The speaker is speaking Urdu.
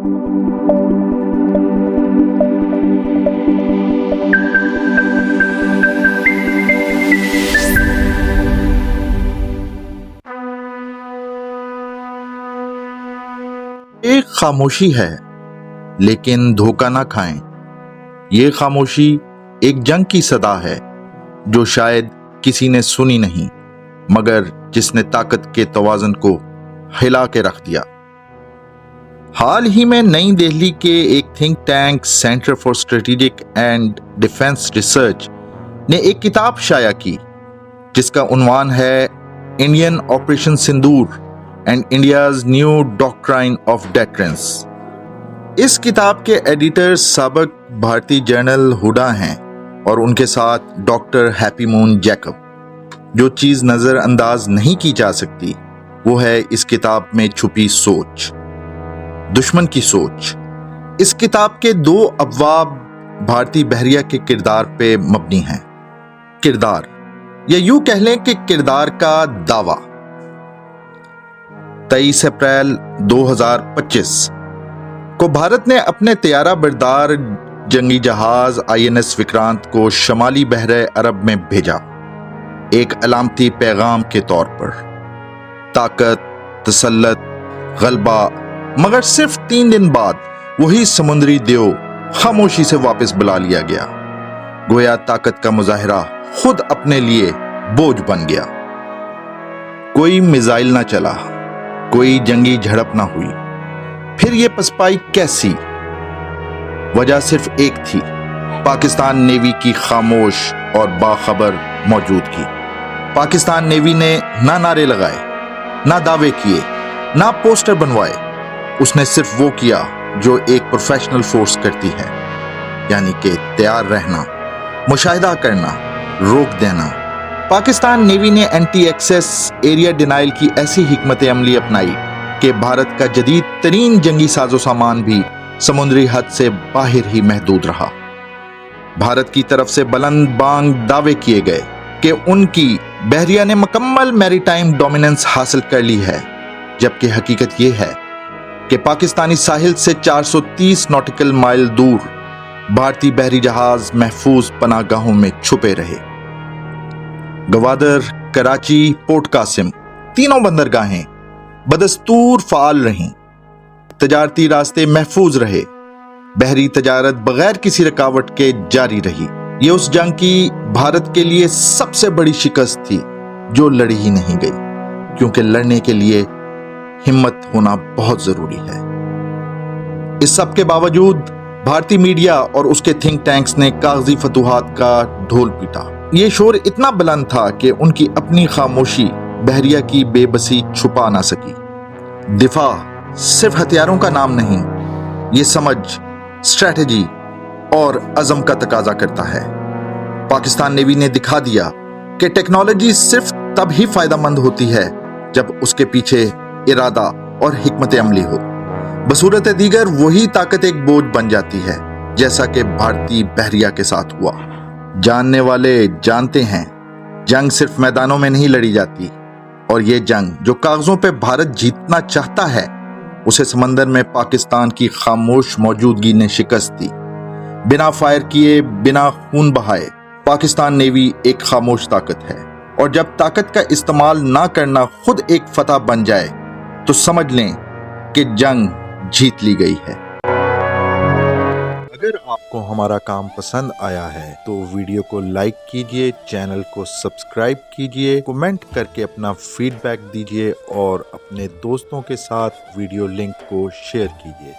ایک خاموشی ہے لیکن دھوکہ نہ کھائیں. یہ خاموشی ایک جنگ کی صدا ہے جو شاید کسی نے سنی نہیں مگر جس نے طاقت کے توازن کو ہلا کے رکھ دیا. حال ہی میں نئی دہلی کے ایک think tank centre for strategic and defence research نے ایک کتاب شائع کی جس کا عنوان ہے Indian operation Sindoor and India's new doctrine of deterrence. اس کتاب کے ایڈیٹر سابق بھارتی جرنل ہڈا ہیں اور ان کے ساتھ ڈاکٹر ہیپی مون جیکب. جو چیز نظر انداز نہیں کی جا سکتی وہ ہے اس کتاب میں چھپی سوچ، دشمن کی سوچ. اس کتاب کے 2 ابواب بھارتی بحریہ کے کردار پہ مبنی ہیں. کردار یا یوں کہہ لیں کہ کردار کا دعویٰ. 23 اپریل 2025 کو بھارت نے اپنے طیارہ بردار جنگی جہاز INS وکرانت کو شمالی بحر عرب میں بھیجا، ایک علامتی پیغام کے طور پر. طاقت، تسلط، غلبہ. مگر صرف 3 دن بعد وہی سمندری دیو خاموشی سے واپس بلا لیا گیا. گویا طاقت کا مظاہرہ خود اپنے لیے بوجھ بن گیا. کوئی میزائل نہ چلا، کوئی جنگی جھڑپ نہ ہوئی. پھر یہ پسپائی کیسی؟ وجہ صرف ایک تھی، پاکستان نیوی کی خاموش اور باخبر موجودگی. پاکستان نیوی نے نہ نعرے لگائے، نہ دعوے کیے، نہ پوسٹر بنوائے. اس نے صرف وہ کیا جو ایک پروفیشنل فورس کرتی ہے، یعنی کہ تیار رہنا، مشاہدہ کرنا، روک دینا. پاکستان نیوی نے اینٹی ایکسیس ایریا ڈینائل کی ایسی حکمت عملی اپنائی کہ بھارت کا جدید ترین جنگی ساز و سامان بھی سمندری حد سے باہر ہی محدود رہا. بھارت کی طرف سے بلند بانگ دعوے کیے گئے کہ ان کی بحریہ نے مکمل میری ٹائم ڈومیننس حاصل کر لی ہے، جبکہ حقیقت یہ ہے کہ پاکستانی ساحل سے 430 ناٹیکل مائل دور بھارتی بحری جہاز محفوظ پناہ گاہوں میں چھپے رہے. گوادر، کراچی، پورٹ قاسم تینوں بندرگاہیں بدستور فعال رہیں. تجارتی راستے محفوظ رہے. بحری تجارت بغیر کسی رکاوٹ کے جاری رہی. یہ اس جنگ کی بھارت کے لیے سب سے بڑی شکست تھی جو لڑی ہی نہیں گئی، کیونکہ لڑنے کے لیے ہمت ہونا بہت ضروری ہے. اس سب کے باوجود بھارتی میڈیا اور اس کے تھنک ٹینکس نے کاغذی فتوحات کا ڈھول پیٹا. یہ شور اتنا بلند تھا کہ ان کی اپنی خاموشی بحریہ کی بے بسی چھپا نہ سکی. دفاع صرف ہتھیاروں کا نام نہیں، یہ سمجھ، اسٹریٹجی اور عزم کا تقاضا کرتا ہے. پاکستان نیوی نے دکھا دیا کہ ٹیکنالوجی صرف تب ہی فائدہ مند ہوتی ہے جب اس کے پیچھے ارادہ اور حکمت عملی ہو. بصورت دیگر وہی طاقت ایک بوجھ بن جاتی ہے، جیسا کہ بھارتی بحریہ کے ساتھ ہوا. جاننے والے جانتے ہیں جنگ صرف میدانوں میں نہیں لڑی جاتی، اور یہ جنگ جو کاغذوں پہ بھارت جیتنا چاہتا ہے اسے سمندر میں پاکستان کی خاموش موجودگی نے شکست دی. بنا فائر کیے، بنا خون بہائے پاکستان نیوی ایک خاموش طاقت ہے. اور جب طاقت کا استعمال نہ کرنا خود ایک فتح بن جائے تو سمجھ لیں کہ جنگ جیت لی گئی ہے. اگر آپ کو ہمارا کام پسند آیا ہے تو ویڈیو کو لائک کیجئے، چینل کو سبسکرائب کیجئے، کومنٹ کر کے اپنا فیڈ بیک دیجئے اور اپنے دوستوں کے ساتھ ویڈیو لنک کو شیئر کیجئے.